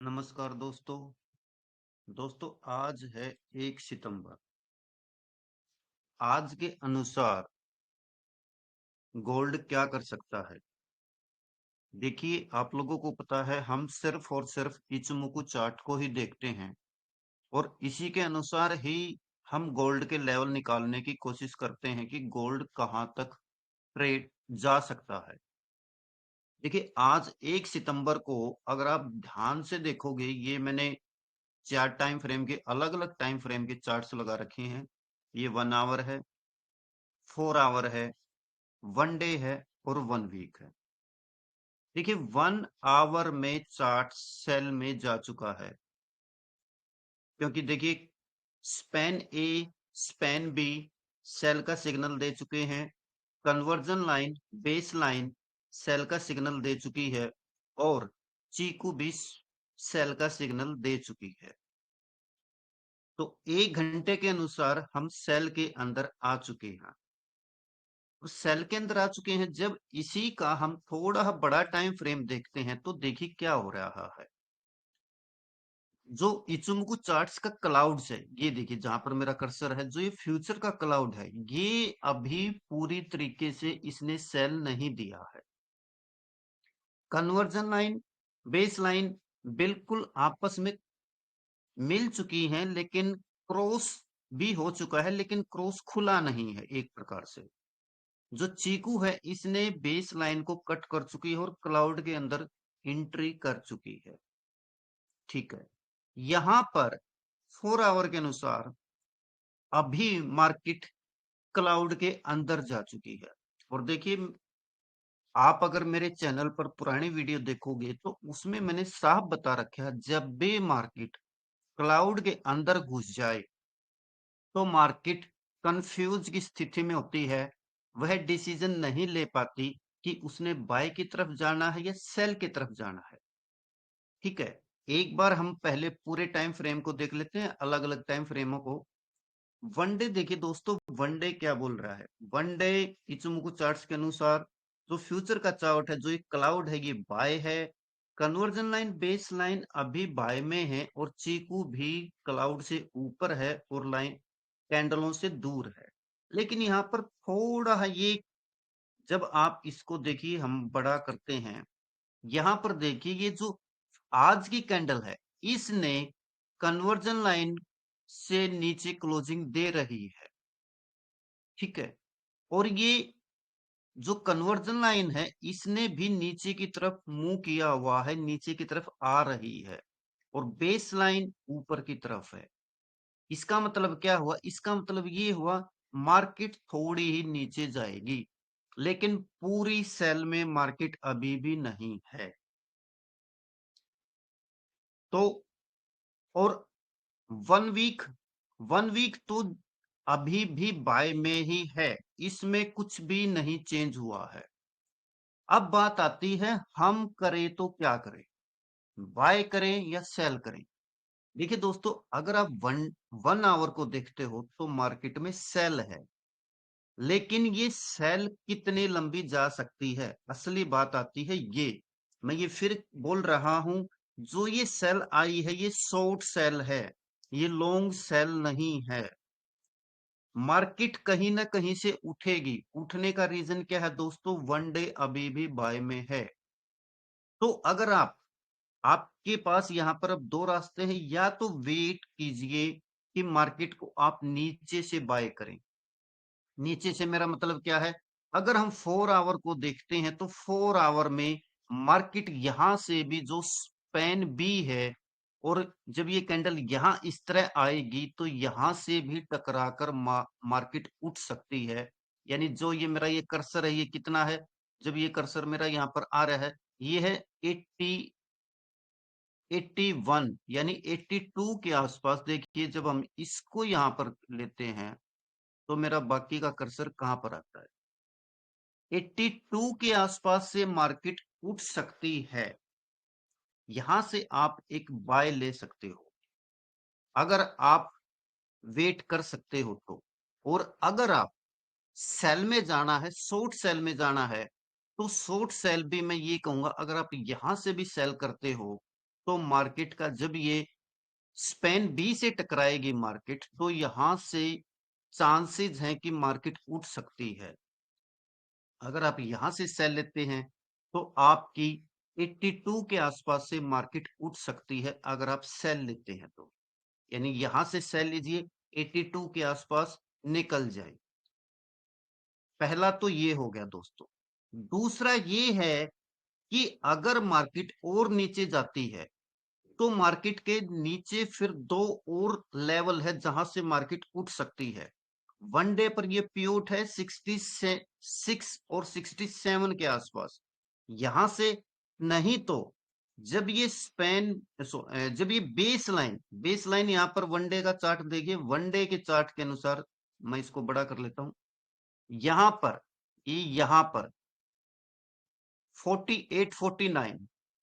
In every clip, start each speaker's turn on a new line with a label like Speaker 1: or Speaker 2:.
Speaker 1: नमस्कार दोस्तों आज है 1 सितंबर। आज के अनुसार गोल्ड क्या कर सकता है? देखिए, आप लोगों को पता है हम सिर्फ और सिर्फ इचुमुकु चार्ट को ही देखते हैं और इसी के अनुसार ही हम गोल्ड के लेवल निकालने की कोशिश करते हैं कि गोल्ड कहाँ तक ट्रेड जा सकता है। देखिए, आज 1 सितंबर को अगर आप ध्यान से देखोगे, ये मैंने चार टाइम फ्रेम के अलग अलग टाइम फ्रेम के चार्ट्स लगा रखे हैं। ये 1 आवर है, 4 आवर है, 1 डे है और 1 वीक है। देखिए, 1 आवर में चार्ट सेल में जा चुका है, क्योंकि देखिए span A, span B cell का सिग्नल दे चुके हैं। Conversion line, base line cell का सिग्नल दे चुकी है और चीकू भी सेल का सिग्नल दे चुकी है। तो 1 घंटे के अनुसार हम सेल के अंदर आ चुके हैं। सेल के अंदर आ चुके हैं। जब इसी का हम थोड़ा बड़ा टाइम फ्रेम देखते हैं तो देखिए क्या हो रहा है। जो इचुमुकु चार्ट्स का क्लाउड्स है, ये देखिए जहां पर मेरा कर्सर है, जो ये फ्यूचर का क्लाउड है, ये अभी पूरी तरीके से इसने सेल नहीं दिया है। कन्वर्जन लाइन, बेस लाइन बिल्कुल आपस में मिल चुकी हैं, लेकिन क्रॉस भी हो चुका है, लेकिन क्रॉस खुला नहीं है एक प्रकार से। जो चीकू है इसने बेस लाइन को कट कर चुकी है और क्लाउड के अंदर एंट्री कर चुकी है। ठीक है, यहां पर 4 आवर के अनुसार अभी मार्केट क्लाउड के अंदर जा चुकी है। और देखिए, आप अगर मेरे चैनल पर पुरानी वीडियो देखोगे तो उसमें मैंने साफ बता रखा है, जब भी मार्केट क्लाउड के अंदर घुस जाए तो मार्केट कंफ्यूज की स्थिति में होती है। वह डिसीजन नहीं ले पाती कि उसने बाय की तरफ जाना है या सेल की तरफ जाना है। ठीक है, एक बार हम पहले पूरे टाइम फ्रेम को देख लेते हैं, अलग अलग टाइम फ्रेमों को। 1 डे देखिए दोस्तों, 1 डे क्या बोल रहा है। 1 डे इचुमुकु चार्ट्स के अनुसार जो फ्यूचर का चार्ट है, जो एक क्लाउड है, ये बाय है। कन्वर्जन लाइन, बेस लाइन अभी बाय में है और चीकू भी क्लाउड से ऊपर है और लाइन कैंडलों से दूर है। लेकिन यहाँ पर थोड़ा ये, जब आप इसको देखिए हम बड़ा करते हैं, यहाँ पर देखिए ये जो आज की कैंडल है, इसने कन्वर्जन लाइन से नीचे क्लोजिंग दे रही है। ठीक है, और ये जो कन्वर्जन लाइन है इसने भी नीचे की तरफ मुंह किया हुआ है, नीचे की तरफ आ रही है और बेस लाइन ऊपर की तरफ है। इसका मतलब क्या हुआ? इसका मतलब ये हुआ मार्केट थोड़ी ही नीचे जाएगी, लेकिन पूरी सेल में मार्केट अभी भी नहीं है। तो और 1 वीक, 1 वीक तो अभी भी बाय में ही है, इसमें कुछ भी नहीं चेंज हुआ है। अब बात आती है हम करें तो क्या करें, बाय करें या सेल करें। देखिए दोस्तों, अगर आप वन वन आवर को देखते हो तो मार्केट में सेल है, लेकिन ये सेल कितने लंबी जा सकती है, असली बात आती है ये। मैं ये फिर बोल रहा हूं, जो ये सेल आई है ये शॉर्ट सेल है, ये लॉन्ग सेल नहीं है। मार्केट कहीं ना कहीं से उठेगी। उठने का रीजन क्या है दोस्तों? 1 डे अभी भी बाय में है। तो अगर आपके पास यहाँ पर अब दो रास्ते हैं, या तो वेट कीजिए कि मार्केट को आप नीचे से बाय करें। नीचे से मेरा मतलब क्या है? अगर हम 4 आवर को देखते हैं तो 4 आवर में मार्केट यहां से भी जो स्पैन बी है, और जब ये कैंडल यहां इस तरह आएगी तो यहां से भी टकराकर मार्केट उठ सकती है। यानी जो ये मेरा ये कर्सर है, ये कितना है? जब ये कर्सर मेरा यहाँ पर आ रहा है, ये है 81, यानी 82 के आसपास। देखिए, जब हम इसको यहाँ पर लेते हैं तो मेरा बाकी का कर्सर कहां पर आता है? 82 के आसपास से मार्केट उठ सकती है। यहां से आप एक बाय ले सकते हो, अगर आप वेट कर सकते हो तो। और अगर आप सेल में जाना है, शॉर्ट सेल में जाना है, तो शॉर्ट सेल भी मैं ये कहूंगा, अगर आप यहां से भी सेल करते हो तो मार्केट का जब ये स्पैन बी से टकराएगी मार्केट, तो यहां से चांसेस हैं कि मार्केट उठ सकती है। अगर आप यहां से सेल लेते हैं तो आपकी 82 के आसपास से मार्केट उठ सकती है, अगर आप सेल लेते हैं तो। यानी यहां से सेल लीजिए, 82 के आसपास निकल जाए। पहला तो ये हो गया दोस्तों। दूसरा ये है कि अगर मार्केट और नीचे जाती है तो मार्केट के नीचे फिर दो और लेवल है जहां से मार्केट उठ सकती है। वन डे पर ये प्यूट है 66 और 67 के आसपास। यहां से नहीं तो जब ये स्पैन जब ये बेस लाइन यहां पर वनडे का चार्ट देखिए, वनडे के चार्ट के अनुसार मैं इसको बड़ा कर लेता हूं। यहां पर 48 49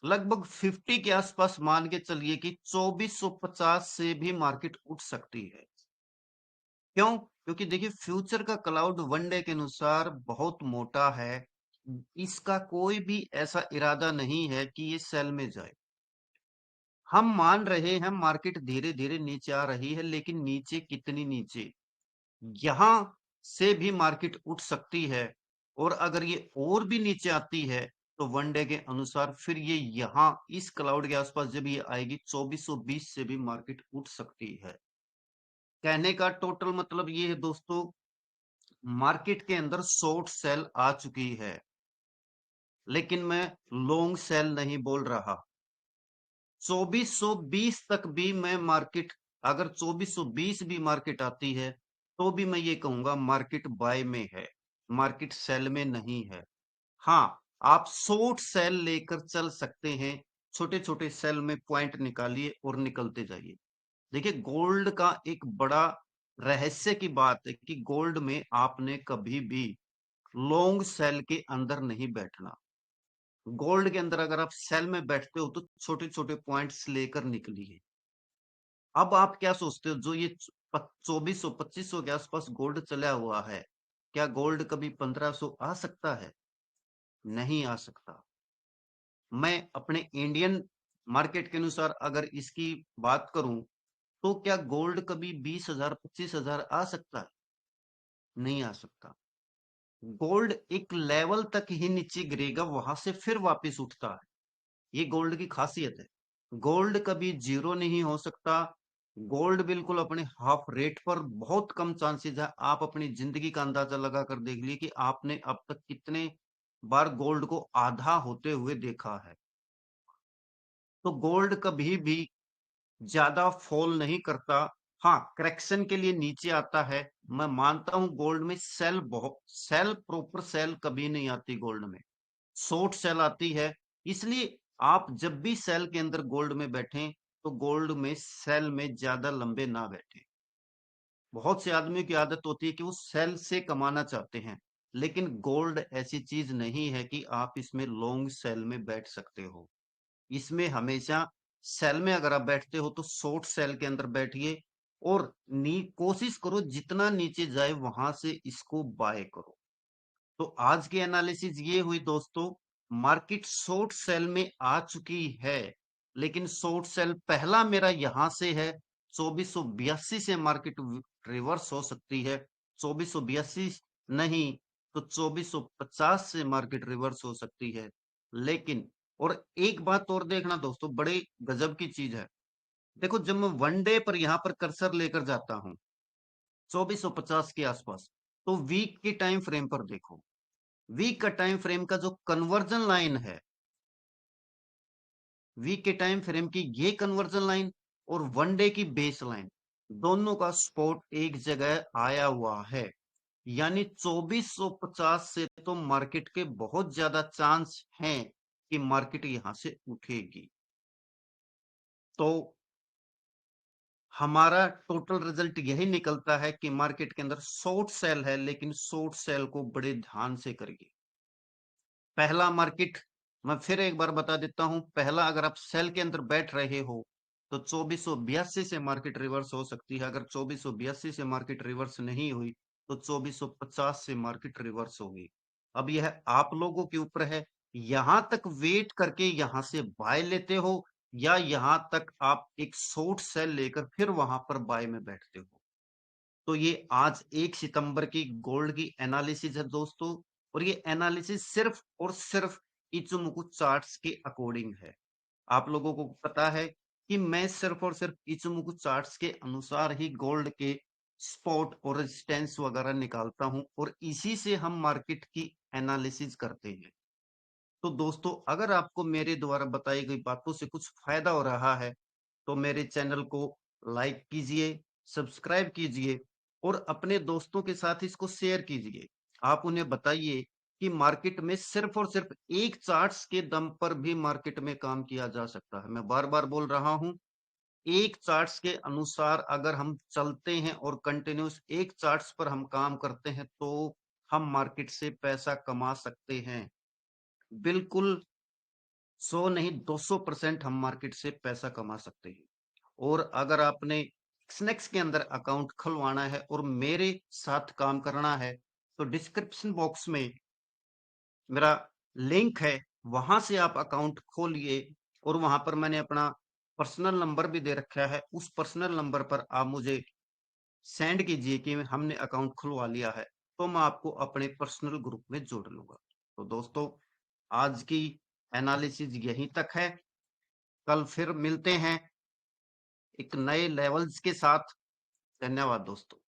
Speaker 1: लगभग 50 के आसपास मान के चलिए कि 2450 से भी मार्केट उठ सकती है। क्यों? क्योंकि देखिए फ्यूचर का क्लाउड वनडे के अनुसार बहुत मोटा है। इसका कोई भी ऐसा इरादा नहीं है कि ये सेल में जाए। हम मान रहे हैं मार्केट धीरे धीरे नीचे आ रही है, लेकिन नीचे कितनी नीचे? यहां से भी मार्केट उठ सकती है। और अगर ये और भी नीचे आती है तो वनडे के अनुसार फिर ये यहां इस क्लाउड के आसपास जब ये आएगी 2420 से भी मार्केट उठ सकती है। कहने का टोटल मतलब ये है दोस्तों, मार्केट के अंदर शॉर्ट सेल आ चुकी है, लेकिन मैं लॉन्ग सेल नहीं बोल रहा। 2420 तक भी मैं मार्केट, अगर 2420 भी मार्केट आती है तो भी मैं ये कहूंगा मार्केट बाय में है, मार्केट सेल में नहीं है। हाँ, आप शॉर्ट सेल लेकर चल सकते हैं। छोटे छोटे सेल में पॉइंट निकालिए और निकलते जाइए। देखिए गोल्ड का एक बड़ा रहस्य की बात है कि गोल्ड में आपने कभी भी लॉन्ग सेल के अंदर नहीं बैठना। गोल्ड के अंदर अगर आप सेल में बैठते हो तो छोटे छोटे पॉइंट्स लेकर निकलिए। अब आप क्या सोचते हो, जो ये 2400 2500 के आसपास गोल्ड चला हुआ है, क्या गोल्ड कभी 1500 आ सकता है? नहीं आ सकता। मैं अपने इंडियन मार्केट के अनुसार अगर इसकी बात करूं तो क्या गोल्ड कभी 20,000 25,000 आ सकता है? नहीं आ सकता। गोल्ड एक लेवल तक ही नीचे गिरेगा, वहां से फिर वापस उठता है। ये गोल्ड की खासियत है। गोल्ड कभी जीरो नहीं हो सकता। गोल्ड बिल्कुल अपने हाफ रेट पर, बहुत कम चांसेस है। आप अपनी जिंदगी का अंदाजा लगा कर देख लीजिए कि आपने अब तक कितने बार गोल्ड को आधा होते हुए देखा है। तो गोल्ड कभी भी ज्यादा फॉल नहीं करता। हाँ, करेक्शन के लिए नीचे आता है। मैं मानता हूं गोल्ड में सेल प्रॉपर सेल कभी नहीं आती गोल्ड में, शॉर्ट सेल आती है। इसलिए आप जब भी सेल के अंदर गोल्ड में बैठें तो गोल्ड में सेल में ज्यादा लंबे ना बैठें। बहुत से आदमियों की आदत होती है कि वो सेल से कमाना चाहते हैं, लेकिन गोल्ड ऐसी चीज नहीं है कि आप इसमें लॉन्ग सेल में बैठ सकते हो। इसमें हमेशा सेल में अगर आप बैठते हो तो शॉर्ट सेल के अंदर बैठिए और कोशिश करो जितना नीचे जाए वहां से इसको बाय करो। तो आज की एनालिसिस ये हुई दोस्तों, मार्केट शॉर्ट सेल में आ चुकी है, लेकिन शॉर्ट सेल पहला मेरा यहां से है। 2482 से मार्केट रिवर्स हो सकती है। 2482 नहीं तो 2450 से मार्केट रिवर्स हो सकती है। लेकिन और एक बात और देखना दोस्तों, बड़े गजब की चीज है। देखो जब मैं वन डे पर यहां पर कर्सर लेकर जाता हूं 2450 के आसपास, तो वीक के टाइम फ्रेम पर देखो। वीक का टाइम फ्रेम का जो कन्वर्जन लाइन है, वीक के टाइम फ्रेम की ये कन्वर्जन लाइन और वन डे की बेस लाइन, दोनों का सपोर्ट एक जगह आया हुआ है। यानी 2450 से तो मार्केट के बहुत ज्यादा चांस हैं कि मार्केट यहां से उठेगी। तो हमारा टोटल रिजल्ट यही निकलता है कि मार्केट के अंदर शॉर्ट सेल है, लेकिन शॉर्ट सेल को बड़े ध्यान से करिए। पहला मार्केट, मैं फिर एक बार बता देता हूं, पहला अगर आप सेल के अंदर बैठ रहे हो तो 2482 से मार्केट रिवर्स हो सकती है। अगर 2482 से मार्केट रिवर्स नहीं हुई तो 2450 से मार्केट रिवर्स होगी। अब यह आप लोगों के ऊपर है, यहां तक वेट करके यहां से बाय लेते हो या यहाँ तक आप एक शॉर्ट सेल लेकर फिर वहां पर बाय में बैठते हो। तो ये आज 1 सितंबर की गोल्ड की एनालिसिस है दोस्तों, और ये एनालिसिस सिर्फ और सिर्फ इचुमुकु चार्ट्स के अकॉर्डिंग है। आप लोगों को पता है कि मैं सिर्फ और सिर्फ इचुमुकु चार्ट्स के अनुसार ही गोल्ड के सपोर्ट और रेजिस्टेंस वगैरह निकालता हूं, और इसी से हम मार्केट की एनालिसिस करते हैं। तो दोस्तों, अगर आपको मेरे द्वारा बताई गई बातों से कुछ फायदा हो रहा है, तो मेरे चैनल को लाइक कीजिए, सब्सक्राइब कीजिए, और अपने दोस्तों के साथ इसको शेयर कीजिए। आप उन्हें बताइए कि मार्केट में सिर्फ और सिर्फ एक चार्ट्स के दम पर भी मार्केट में काम किया जा सकता है। मैं बार बार बोल रहा हूं, एक चार्ट्स के अनुसार अगर हम चलते हैं और कंटिन्यूस एक चार्ट्स पर हम काम करते हैं, तो हम मार्केट से पैसा कमा सकते हैं। बिल्कुल 100 नहीं, 200% हम मार्केट से पैसा कमा सकते हैं। और अगर आपने एक्सनेक्स के अंदर अकाउंट खुलवाना है और मेरे साथ काम करना है, तो डिस्क्रिप्शन बॉक्स में मेरा लिंक है, वहां से आप अकाउंट खोलिए, और वहां पर मैंने अपना पर्सनल नंबर भी दे रखा है। उस पर्सनल नंबर पर आप मुझे सेंड कीजिए कि हमने अकाउंट खुलवा लिया है, तो मैं आपको अपने पर्सनल ग्रुप में जोड़ लूंगा। तो दोस्तों, आज की एनालिसिस यहीं तक है। कल फिर मिलते हैं एक नए लेवल्स के साथ। धन्यवाद दोस्तों।